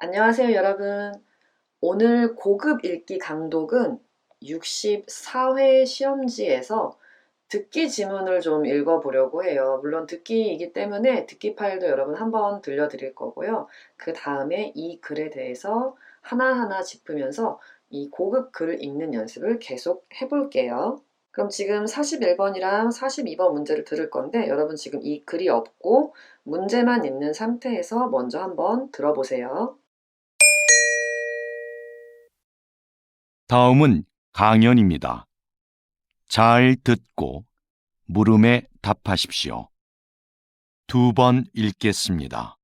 안녕하세요, 여러분. 오늘 고급 읽기 강독은 64회 시험지에서 듣기 지문을 좀 읽어보려고 해요. 물론 듣기이기 때문에 듣기 파일도 여러분 한번 들려드릴 거고요. 그 다음에 이 글에 대해서 하나하나 짚으면서 이 고급 글을 읽는 연습을 계속 해볼게요. 그럼 지금 41번이랑 42번 문제를 들을 건데 여러분 지금 이 글이 없고 문제만 있는 상태에서 먼저 한번 들어보세요. 다음은 강연입니다. 잘 듣고 물음에 답하십시오. 2번 읽겠습니다.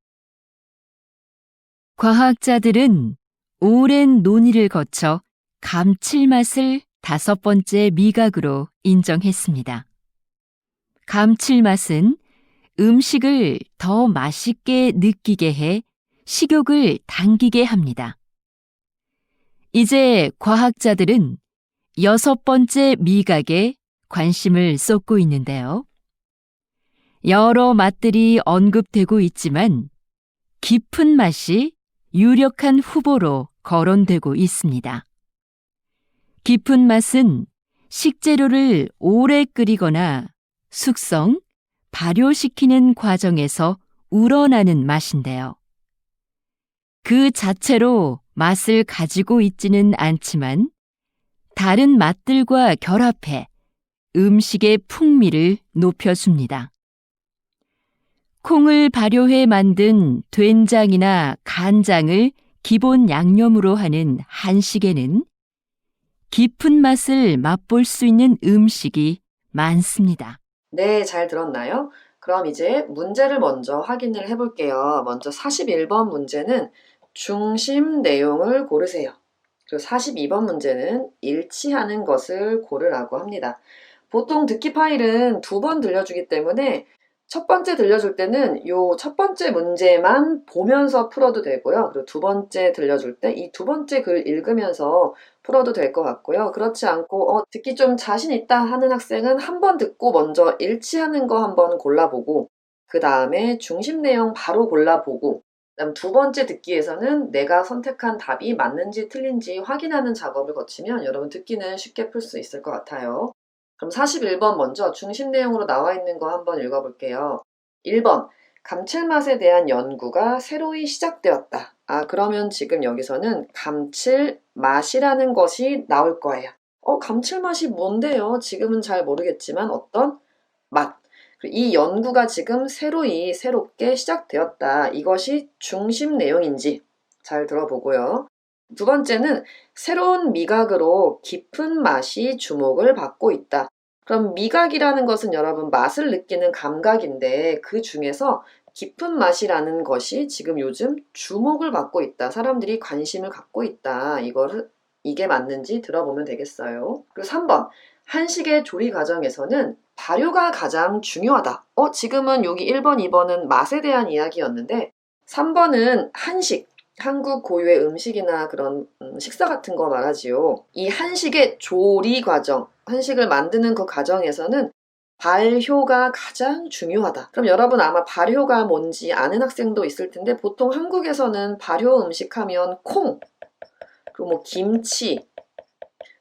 과학자들은 오랜 논의를 거쳐 감칠맛을 5번째 미각으로 인정했습니다. 감칠맛은 음식을 더 맛있게 느끼게 해 식욕을 당기게 합니다. 이제 과학자들은 6번째 미각에 관심을 쏟고 있는데요. 여러 맛들이 언급되고 있지만 깊은 맛이 유력한 후보로 거론되고 있습니다. 깊은 맛은 식재료를 오래 끓이거나 숙성, 발효시키는 과정에서 우러나는 맛인데요. 그 자체로 맛을 가지고 있지는 않지만 다른 맛들과 결합해 음식의 풍미를 높여줍니다. 콩을 발효해 만든 된장이나 간장을 기본 양념으로 하는 한식에는 깊은 맛을 맛볼 수 있는 음식이 많습니다. 네, 잘 들었나요? 그럼 이제 문제를 먼저 확인을 해볼게요. 먼저 41번 문제는 중심 내용을 고르세요. 그리고 42번 문제는 일치하는 것을 고르라고 합니다. 보통 듣기 파일은 2번 들려주기 때문에 첫 번째 들려줄 때는 요 첫 번째 문제만 보면서 풀어도 되고요. 그리고 2번째 들려줄 때 이 2번째 글 읽으면서 풀어도 될 것 같고요. 그렇지 않고 듣기 좀 자신 있다 하는 학생은 한 번 듣고 먼저 일치하는 거 한번 골라보고 그 다음에 중심 내용 바로 골라보고 그다음 2번째 듣기에서는 내가 선택한 답이 맞는지 틀린지 확인하는 작업을 거치면 여러분 듣기는 쉽게 풀 수 있을 것 같아요. 그럼 41번 먼저 중심 내용으로 나와 있는 거 한번 읽어볼게요. 1번, 감칠맛에 대한 연구가 새로이 시작되었다. 그러면 지금 여기서는 감칠맛이라는 것이 나올 거예요. 감칠맛이 뭔데요? 지금은 잘 모르겠지만 어떤 맛. 이 연구가 지금 새롭게 시작되었다. 이것이 중심 내용인지 잘 들어보고요. 2번째는 새로운 미각으로 깊은 맛이 주목을 받고 있다. 그럼 미각이라는 것은 여러분 맛을 느끼는 감각인데 그 중에서 깊은 맛이라는 것이 지금 요즘 주목을 받고 있다. 사람들이 관심을 갖고 있다. 이게 맞는지 들어보면 되겠어요. 그리고 3번. 한식의 조리 과정에서는 발효가 가장 중요하다. 지금은 여기 1번, 2번은 맛에 대한 이야기였는데 3번은 한식, 한국 고유의 음식이나 그런 식사 같은 거 말하지요. 이 한식의 조리 과정, 한식을 만드는 그 과정에서는 발효가 가장 중요하다. 그럼 여러분 아마 발효가 뭔지 아는 학생도 있을 텐데 보통 한국에서는 발효 음식 하면 콩, 그리고 뭐 김치,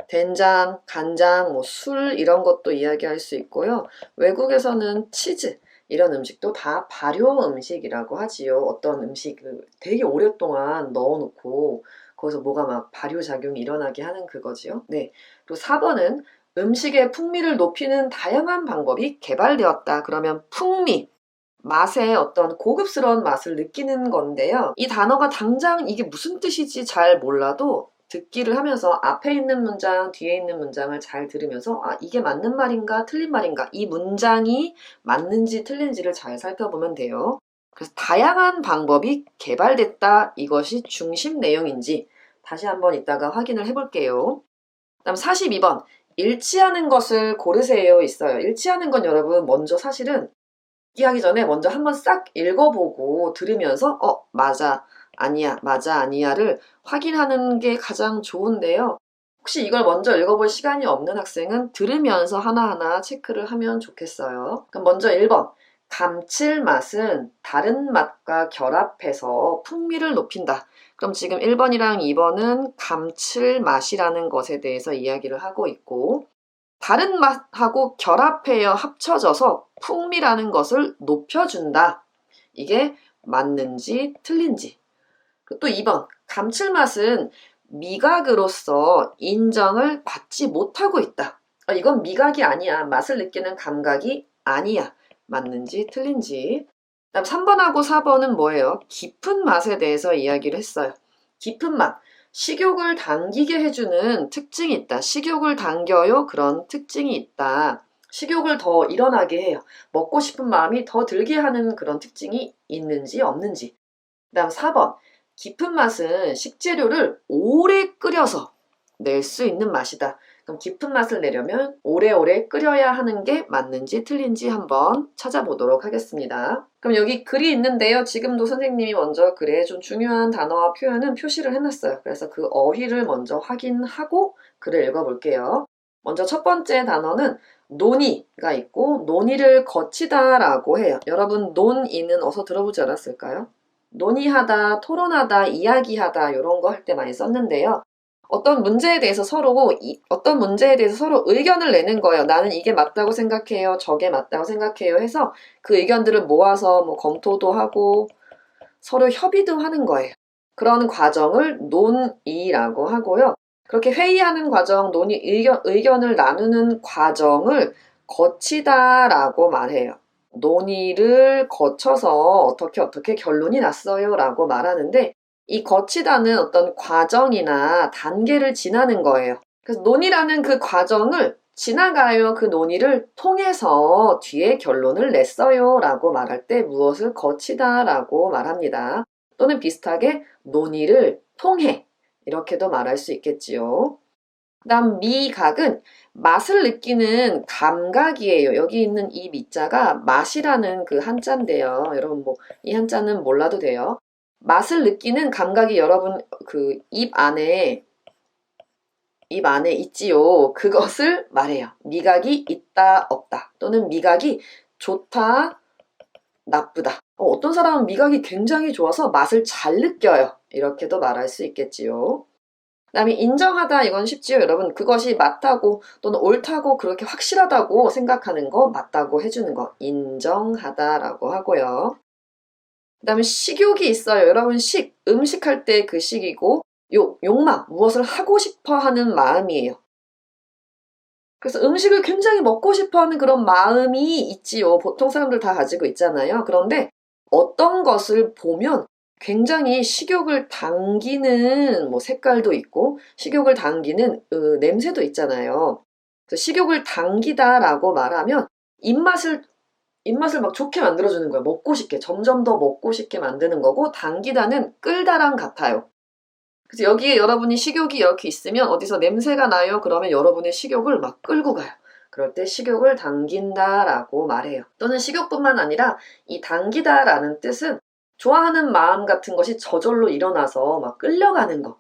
된장, 간장, 술 이런 것도 이야기할 수 있고요. 외국에서는 치즈 이런 음식도 다 발효 음식이라고 하지요. 어떤 음식을 되게 오랫동안 넣어놓고 거기서 뭐가 막 발효작용이 일어나게 하는 그거지요. 네. 또 4번은 음식의 풍미를 높이는 다양한 방법이 개발되었다. 그러면 풍미, 맛의 어떤 고급스러운 맛을 느끼는 건데요. 이 단어가 당장 이게 무슨 뜻이지 잘 몰라도 듣기를 하면서 앞에 있는 문장, 뒤에 있는 문장을 잘 들으면서 이게 맞는 말인가 틀린 말인가 이 문장이 맞는지 틀린지를 잘 살펴보면 돼요. 그래서 다양한 방법이 개발됐다. 이것이 중심 내용인지 다시 한번 이따가 확인을 해볼게요. 그다음 42번 일치하는 것을 고르세요 있어요. 일치하는 건 여러분 먼저 사실은 얘기하기 전에 먼저 한번 싹 읽어보고 들으면서 맞아, 아니야, 맞아, 아니야를 확인하는 게 가장 좋은데요. 혹시 이걸 먼저 읽어볼 시간이 없는 학생은 들으면서 하나하나 체크를 하면 좋겠어요. 그럼 먼저 1번. 감칠맛은 다른 맛과 결합해서 풍미를 높인다. 그럼 지금 1번이랑 2번은 감칠맛이라는 것에 대해서 이야기를 하고 있고, 다른 맛하고 결합하여 합쳐져서 풍미라는 것을 높여준다. 이게 맞는지 틀린지. 또 2번, 감칠맛은 미각으로서 인정을 받지 못하고 있다. 이건 미각이 아니야. 맛을 느끼는 감각이 아니야. 맞는지 틀린지. 그다음 3번하고 4번은 뭐예요? 깊은 맛에 대해서 이야기를 했어요. 깊은 맛. 식욕을 당기게 해주는 특징이 있다. 식욕을 당겨요. 그런 특징이 있다. 식욕을 더 일어나게 해요. 먹고 싶은 마음이 더 들게 하는 그런 특징이 있는지 없는지. 그다음 4번. 깊은 맛은 식재료를 오래 끓여서 낼 수 있는 맛이다. 그럼 깊은 맛을 내려면 오래오래 끓여야 하는 게 맞는지 틀린지 한번 찾아보도록 하겠습니다. 그럼 여기 글이 있는데요. 지금도 선생님이 먼저 글에 좀 중요한 단어와 표현은 표시를 해놨어요. 그래서 그 어휘를 먼저 확인하고 글을 읽어볼게요. 먼저 첫 번째 단어는 논의가 있고 논의를 거치다라고 해요. 여러분 논의는 어서 들어보지 않았을까요? 논의하다, 토론하다, 이야기하다 이런 거 할 때 많이 썼는데요. 어떤 문제에 대해서 서로 의견을 내는 거예요. 나는 이게 맞다고 생각해요. 저게 맞다고 생각해요. 해서 그 의견들을 모아서 뭐 검토도 하고 서로 협의도 하는 거예요. 그런 과정을 논의라고 하고요. 그렇게 회의하는 과정, 의견을 나누는 과정을 거치다라고 말해요. 논의를 거쳐서 어떻게 결론이 났어요 라고 말하는데 이 거치다는 어떤 과정이나 단계를 지나는 거예요. 그래서 논의라는 그 과정을 지나가요. 그 논의를 통해서 뒤에 결론을 냈어요 라고 말할 때 무엇을 거치다 라고 말합니다. 또는 비슷하게 논의를 통해 이렇게도 말할 수 있겠지요. 그다음 미각은 맛을 느끼는 감각이에요. 여기 있는 이 미자가 맛이라는 그 한자인데요. 여러분 뭐 이 한자는 몰라도 돼요. 맛을 느끼는 감각이 여러분 그 입 안에 있지요. 그것을 말해요. 미각이 있다 없다 또는 미각이 좋다 나쁘다. 어떤 사람은 미각이 굉장히 좋아서 맛을 잘 느껴요. 이렇게도 말할 수 있겠지요. 그 다음에 인정하다 이건 쉽지요. 여러분 그것이 맞다고 또는 옳다고 그렇게 확실하다고 생각하는 거 맞다고 해주는 거 인정하다라고 하고요. 그 다음에 식욕이 있어요. 여러분 음식할 때 그 식이고 욕망 무엇을 하고 싶어 하는 마음이에요. 그래서 음식을 굉장히 먹고 싶어 하는 그런 마음이 있지요. 보통 사람들 다 가지고 있잖아요. 그런데 어떤 것을 보면 굉장히 식욕을 당기는 뭐 색깔도 있고 식욕을 당기는 냄새도 있잖아요. 그래서 식욕을 당기다라고 말하면 입맛을 막 좋게 만들어주는 거예요. 먹고 싶게 점점 더 먹고 싶게 만드는 거고 당기다는 끌다랑 같아요. 그래서 여기에 여러분이 식욕이 이렇게 있으면 어디서 냄새가 나요? 그러면 여러분의 식욕을 막 끌고 가요. 그럴 때 식욕을 당긴다라고 말해요. 또는 식욕뿐만 아니라 이 당기다라는 뜻은 좋아하는 마음 같은 것이 저절로 일어나서 막 끌려가는 거,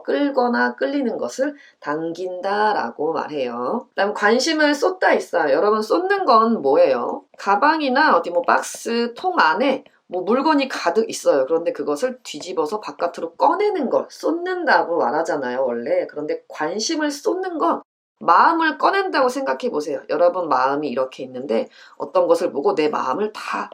끌거나 끌리는 것을 당긴다라고 말해요. 그다음 관심을 쏟다 있어요. 여러분 쏟는 건 뭐예요? 가방이나 어디 뭐 박스, 통 안에 뭐 물건이 가득 있어요. 그런데 그것을 뒤집어서 바깥으로 꺼내는 걸 쏟는다고 말하잖아요, 원래. 그런데 관심을 쏟는 건 마음을 꺼낸다고 생각해 보세요. 여러분 마음이 이렇게 있는데 어떤 것을 보고 내 마음을 다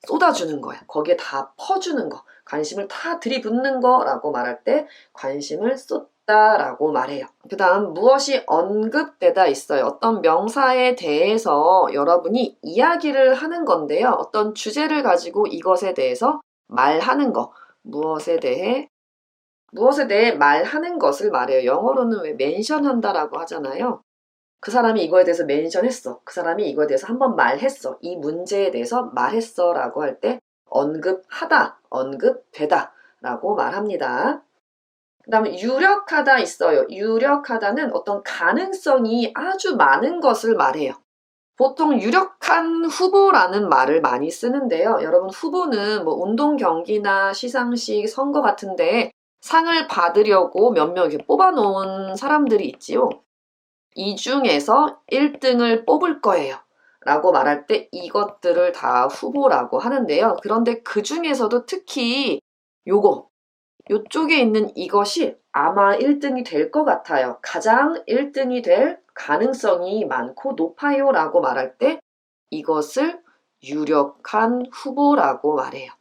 쏟아주는 거예요. 거기에 다 퍼주는 거. 관심을 다 들이붓는 거라고 말할 때 관심을 쏟다라고 말해요. 그 다음 무엇이 언급되다 있어요. 어떤 명사에 대해서 여러분이 이야기를 하는 건데요. 어떤 주제를 가지고 이것에 대해서 말하는 거. 무엇에 대해 말하는 것을 말해요. 영어로는 왜 멘션한다라고 하잖아요. 그 사람이 이거에 대해서 멘션했어. 그 사람이 이거에 대해서 한번 말했어. 이 문제에 대해서 말했어 라고 할 때 언급하다, 언급되다 라고 말합니다. 그 다음에 유력하다 있어요. 유력하다는 어떤 가능성이 아주 많은 것을 말해요. 보통 유력한 후보라는 말을 많이 쓰는데요. 여러분 후보는 뭐 운동 경기나 시상식, 선거 같은데 상을 받으려고 몇 명 이렇게 뽑아놓은 사람들이 있지요. 이 중에서 1등을 뽑을 거예요 라고 말할 때 이것들을 다 후보라고 하는데요. 그런데 그 중에서도 특히 요쪽에 있는 이것이 아마 1등이 될 것 같아요. 가장 1등이 될 가능성이 많고 높아요 라고 말할 때 이것을 유력한 후보라고 말해요.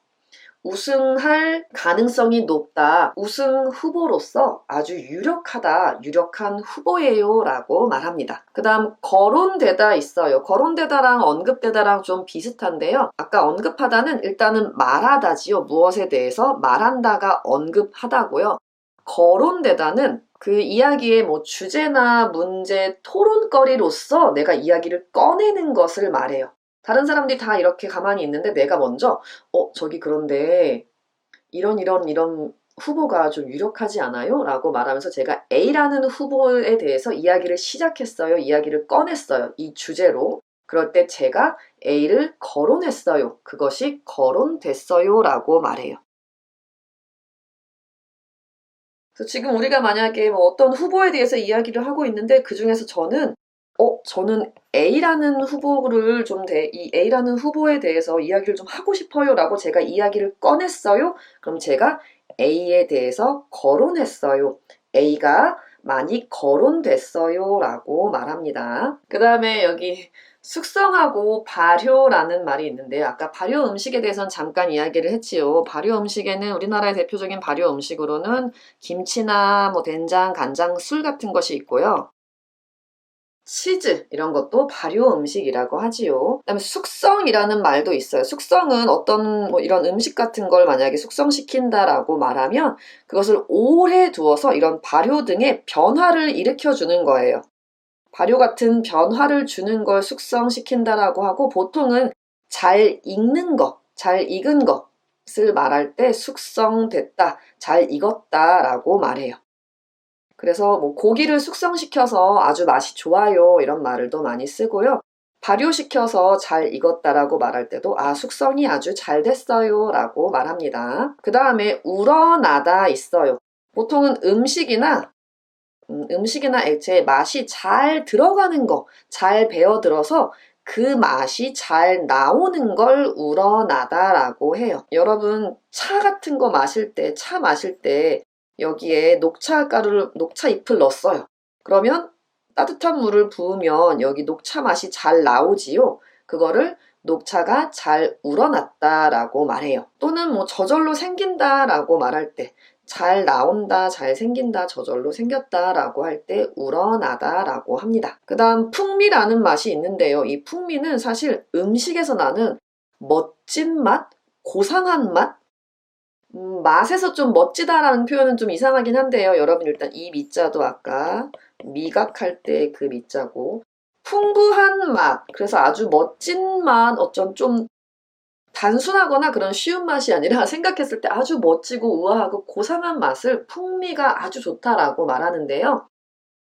우승할 가능성이 높다. 우승 후보로서 아주 유력하다. 유력한 후보예요 라고 말합니다. 그 다음 거론되다 있어요. 거론되다랑 언급되다랑 좀 비슷한데요. 아까 언급하다는 일단은 말하다지요. 무엇에 대해서 말한다가 언급하다고요. 거론되다는 그 이야기의 뭐 주제나 문제, 토론거리로서 내가 이야기를 꺼내는 것을 말해요. 다른 사람들이 다 이렇게 가만히 있는데 내가 먼저 저기 그런데 이런 후보가 좀 유력하지 않아요? 라고 말하면서 제가 A라는 후보에 대해서 이야기를 시작했어요. 이야기를 꺼냈어요. 이 주제로. 그럴 때 제가 A를 거론했어요. 그것이 거론됐어요. 라고 말해요. 그래서 지금 우리가 만약에 뭐 어떤 후보에 대해서 이야기를 하고 있는데 그 중에서 저는 A라는 후보를 이 A라는 후보에 대해서 이야기를 좀 하고 싶어요 라고 제가 이야기를 꺼냈어요. 그럼 제가 A에 대해서 거론했어요. A가 많이 거론됐어요 라고 말합니다. 그 다음에 여기 숙성하고 발효라는 말이 있는데요. 아까 발효 음식에 대해서는 잠깐 이야기를 했지요. 발효 음식에는 우리나라의 대표적인 발효 음식으로는 김치나 뭐 된장, 간장, 술 같은 것이 있고요. 치즈 이런 것도 발효 음식이라고 하지요. 그다음에 숙성이라는 말도 있어요. 숙성은 어떤 뭐 이런 음식 같은 걸 만약에 숙성시킨다라고 말하면 그것을 오래 두어서 이런 발효 등의 변화를 일으켜 주는 거예요. 발효 같은 변화를 주는 걸 숙성시킨다라고 하고 보통은 잘 익는 것, 잘 익은 것을 말할 때 숙성됐다, 잘 익었다라고 말해요. 그래서 뭐 고기를 숙성시켜서 아주 맛이 좋아요 이런 말을 또 많이 쓰고요. 발효시켜서 잘 익었다라고 말할 때도 숙성이 아주 잘 됐어요 라고 말합니다. 그 다음에 우러나다 있어요. 보통은 음식이나 액체에 맛이 잘 들어가는 거, 잘 배어들어서 그 맛이 잘 나오는 걸 우러나다라고 해요. 여러분 차 같은 거 마실 때 여기에 녹차 잎을 넣었어요. 그러면 따뜻한 물을 부으면 여기 녹차 맛이 잘 나오지요. 그거를 녹차가 잘 우러났다라고 말해요. 또는 뭐 저절로 생긴다라고 말할 때 잘 나온다, 잘 생긴다, 저절로 생겼다라고 할 때 우러나다라고 합니다. 그 다음 풍미라는 맛이 있는데요. 이 풍미는 사실 음식에서 나는 멋진 맛, 고상한 맛, 맛에서 좀 멋지다라는 표현은 좀 이상하긴 한데요. 여러분 일단 이 미자도 아까 미각할 때 그 미자고 풍부한 맛, 그래서 아주 멋진 맛, 어쩐 좀 단순하거나 그런 쉬운 맛이 아니라 생각했을 때 아주 멋지고 우아하고 고상한 맛을 풍미가 아주 좋다라고 말하는데요.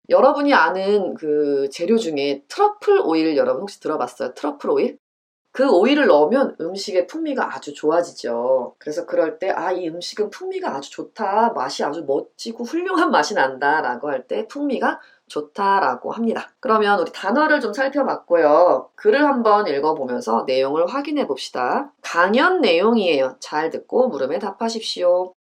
여러분이 아는 그 재료 중에 트러플 오일 여러분 혹시 들어봤어요? 트러플 오일? 그 오일을 넣으면 음식의 풍미가 아주 좋아지죠. 그래서 그럴 때 이 음식은 풍미가 아주 좋다. 맛이 아주 멋지고 훌륭한 맛이 난다 라고 할 때 풍미가 좋다라고 합니다. 그러면 우리 단어를 좀 살펴봤고요. 글을 한번 읽어보면서 내용을 확인해 봅시다. 강연 내용이에요. 잘 듣고 물음에 답하십시오.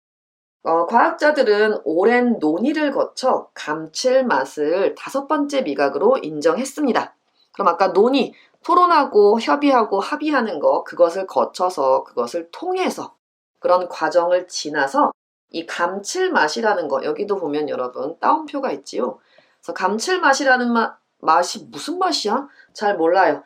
과학자들은 오랜 논의를 거쳐 감칠맛을 5번째 미각으로 인정했습니다. 그럼 아까 논의, 토론하고 협의하고 합의하는 거, 그것을 거쳐서 그것을 통해서 그런 과정을 지나서 이 감칠맛이라는 거, 여기도 보면 여러분 따옴표가 있지요. 그래서 감칠맛이라는 맛이 무슨 맛이야? 잘 몰라요.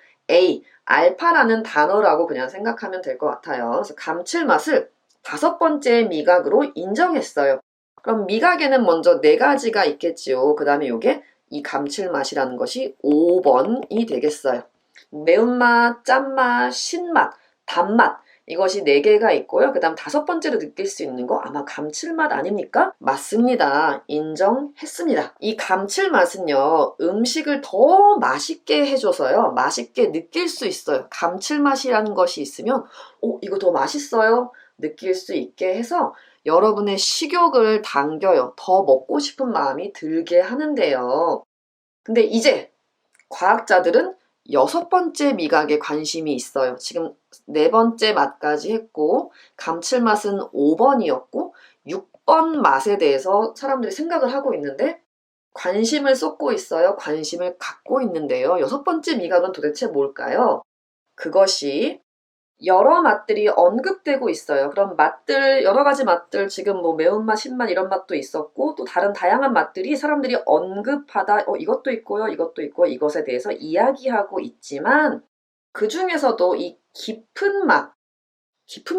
알파라는 단어라고 그냥 생각하면 될 것 같아요. 그래서 감칠맛을 5번째 미각으로 인정했어요. 그럼 미각에는 먼저 4가지가 있겠지요. 그 다음에 요게 이 감칠맛이라는 것이 5번이 되겠어요. 매운맛, 짠맛, 신맛, 단맛 이것이 4개가 있고요. 그 다음 5번째로 느낄 수 있는 거 아마 감칠맛 아닙니까? 맞습니다. 인정했습니다. 이 감칠맛은요. 음식을 더 맛있게 해줘서요. 맛있게 느낄 수 있어요. 감칠맛이라는 것이 있으면 이거 더 맛있어요. 느낄 수 있게 해서 여러분의 식욕을 당겨요. 더 먹고 싶은 마음이 들게 하는데요. 근데 이제 과학자들은 6번째 미각에 관심이 있어요. 지금 4번째 맛까지 했고 감칠맛은 5번이었고 6번 맛에 대해서 사람들이 생각을 하고 있는데 관심을 쏟고 있어요. 관심을 갖고 있는데요. 6번째 미각은 도대체 뭘까요? 그것이 여러 맛들이 언급되고 있어요. 그럼 맛들, 여러 가지 맛들, 지금 뭐 매운맛, 신맛 이런 맛도 있었고 또 다른 다양한 맛들이 사람들이 언급하다 이것도 있고요. 이것도 있고 이것에 대해서 이야기하고 있지만 그 중에서도 이 깊은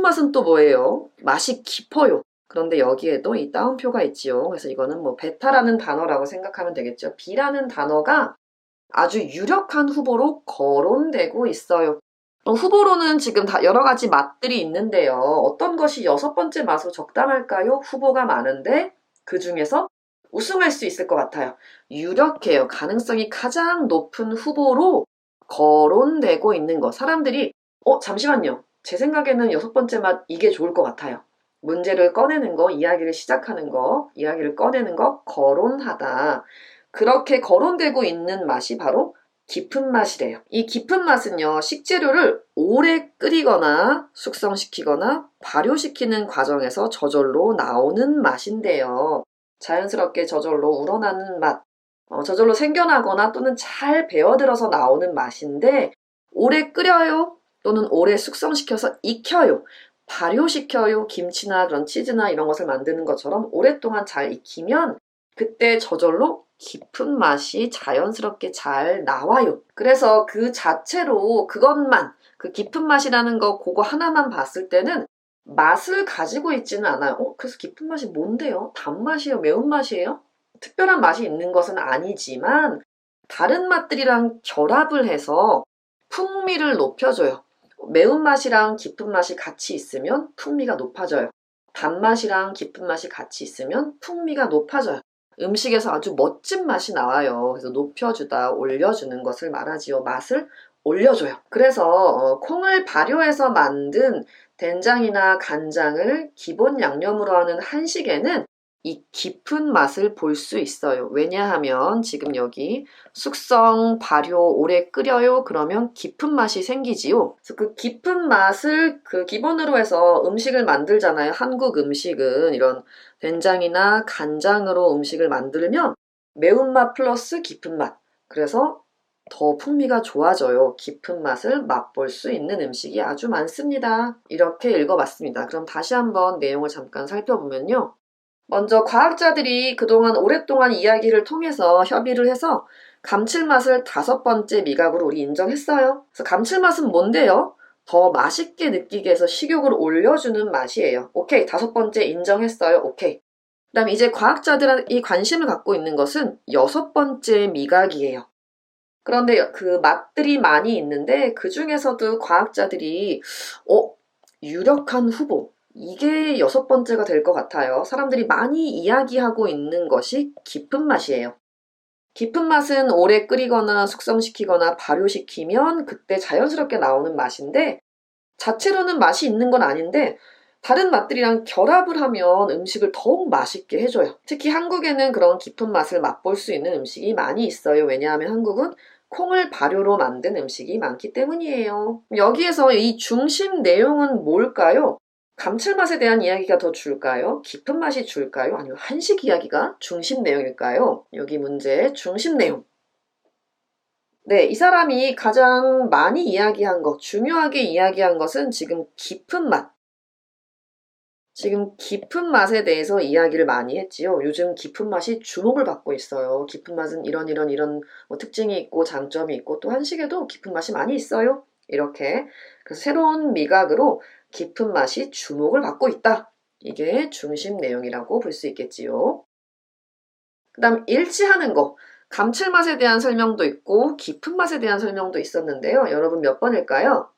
맛은 또 뭐예요? 맛이 깊어요. 그런데 여기에도 이 따옴표가 있지요. 그래서 이거는 뭐 베타라는 단어라고 생각하면 되겠죠. B라는 단어가 아주 유력한 후보로 거론되고 있어요. 후보로는 지금 다 여러 가지 맛들이 있는데요. 어떤 것이 6번째 맛으로 적당할까요? 후보가 많은데 그 중에서 우승할 수 있을 것 같아요. 유력해요. 가능성이 가장 높은 후보로 거론되고 있는 거. 사람들이 잠시만요. 제 생각에는 6번째 맛 이게 좋을 것 같아요. 문제를 꺼내는 거, 이야기를 시작하는 거, 이야기를 꺼내는 거, 거론하다. 그렇게 거론되고 있는 맛이 바로 깊은 맛이래요. 이 깊은 맛은요, 식재료를 오래 끓이거나 숙성시키거나 발효시키는 과정에서 저절로 나오는 맛인데요. 자연스럽게 저절로 우러나는 맛, 저절로 생겨나거나 또는 잘 배어들어서 나오는 맛인데 오래 끓여요 또는 오래 숙성시켜서 익혀요. 발효시켜요. 김치나 그런 치즈나 이런 것을 만드는 것처럼 오랫동안 잘 익히면 그때 저절로 깊은 맛이 자연스럽게 잘 나와요. 그래서 그 자체로 그것만, 그 깊은 맛이라는 거 그거 하나만 봤을 때는 맛을 가지고 있지는 않아요. 그래서 깊은 맛이 뭔데요? 단맛이에요? 매운맛이에요? 특별한 맛이 있는 것은 아니지만 다른 맛들이랑 결합을 해서 풍미를 높여줘요. 매운맛이랑 깊은 맛이 같이 있으면 풍미가 높아져요. 단맛이랑 깊은 맛이 같이 있으면 풍미가 높아져요. 음식에서 아주 멋진 맛이 나와요. 그래서 높여주다, 올려주는 것을 말하지요. 맛을 올려줘요. 그래서 콩을 발효해서 만든 된장이나 간장을 기본 양념으로 하는 한식에는 이 깊은 맛을 볼 수 있어요. 왜냐하면 지금 여기 숙성, 발효, 오래 끓여요. 그러면 깊은 맛이 생기지요. 그래서 그 깊은 맛을 그 기본으로 해서 음식을 만들잖아요. 한국 음식은 이런 된장이나 간장으로 음식을 만들면 매운맛 플러스 깊은 맛. 그래서 더 풍미가 좋아져요. 깊은 맛을 맛볼 수 있는 음식이 아주 많습니다. 이렇게 읽어봤습니다. 그럼 다시 한번 내용을 잠깐 살펴보면요. 먼저 과학자들이 그동안 오랫동안 이야기를 통해서 협의를 해서 감칠맛을 5번째 미각으로 우리 인정했어요. 그래서 감칠맛은 뭔데요? 더 맛있게 느끼게 해서 식욕을 올려주는 맛이에요. 오케이, 5번째 인정했어요. 오케이. 그 다음에 이제 과학자들이 관심을 갖고 있는 것은 6번째 미각이에요. 그런데 그 맛들이 많이 있는데 그 중에서도 과학자들이 유력한 후보, 이게 6번째가 될 것 같아요. 사람들이 많이 이야기하고 있는 것이 깊은 맛이에요. 깊은 맛은 오래 끓이거나 숙성시키거나 발효시키면 그때 자연스럽게 나오는 맛인데 자체로는 맛이 있는 건 아닌데 다른 맛들이랑 결합을 하면 음식을 더욱 맛있게 해줘요. 특히 한국에는 그런 깊은 맛을 맛볼 수 있는 음식이 많이 있어요. 왜냐하면 한국은 콩을 발효로 만든 음식이 많기 때문이에요. 여기에서 이 중심 내용은 뭘까요? 감칠맛에 대한 이야기가 더 줄까요? 깊은 맛이 줄까요? 아니면 한식 이야기가 중심 내용일까요? 여기 문제 중심 내용. 네, 이 사람이 가장 많이 이야기한 것, 중요하게 이야기한 것은 지금 깊은 맛. 지금 깊은 맛에 대해서 이야기를 많이 했지요. 요즘 깊은 맛이 주목을 받고 있어요. 깊은 맛은 이런 뭐 특징이 있고 장점이 있고 또 한식에도 깊은 맛이 많이 있어요. 이렇게. 그래서 새로운 미각으로 깊은 맛이 주목을 받고 있다. 이게 중심 내용이라고 볼 수 있겠지요. 그 다음 일치하는 거. 감칠맛에 대한 설명도 있고 깊은 맛에 대한 설명도 있었는데요. 여러분 몇 번일까요?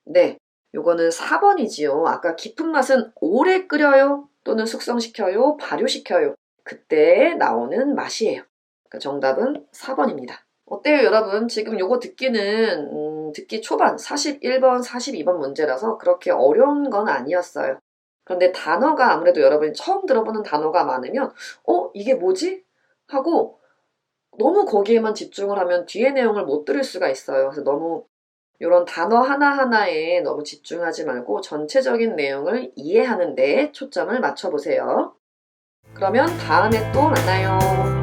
네. 요거는 4번이지요. 아까 깊은 맛은 오래 끓여요 또는 숙성시켜요, 발효시켜요. 그때 나오는 맛이에요. 그러니까 정답은 4번입니다. 어때요 여러분? 지금 요거 듣기 초반 41번, 42번 문제라서 그렇게 어려운 건 아니었어요. 그런데 단어가 아무래도 여러분이 처음 들어보는 단어가 많으면 이게 뭐지? 하고 너무 거기에만 집중을 하면 뒤에 내용을 못 들을 수가 있어요. 그래서 너무 이런 단어 하나하나에 너무 집중하지 말고 전체적인 내용을 이해하는 데 초점을 맞춰보세요. 그러면 다음에 또 만나요.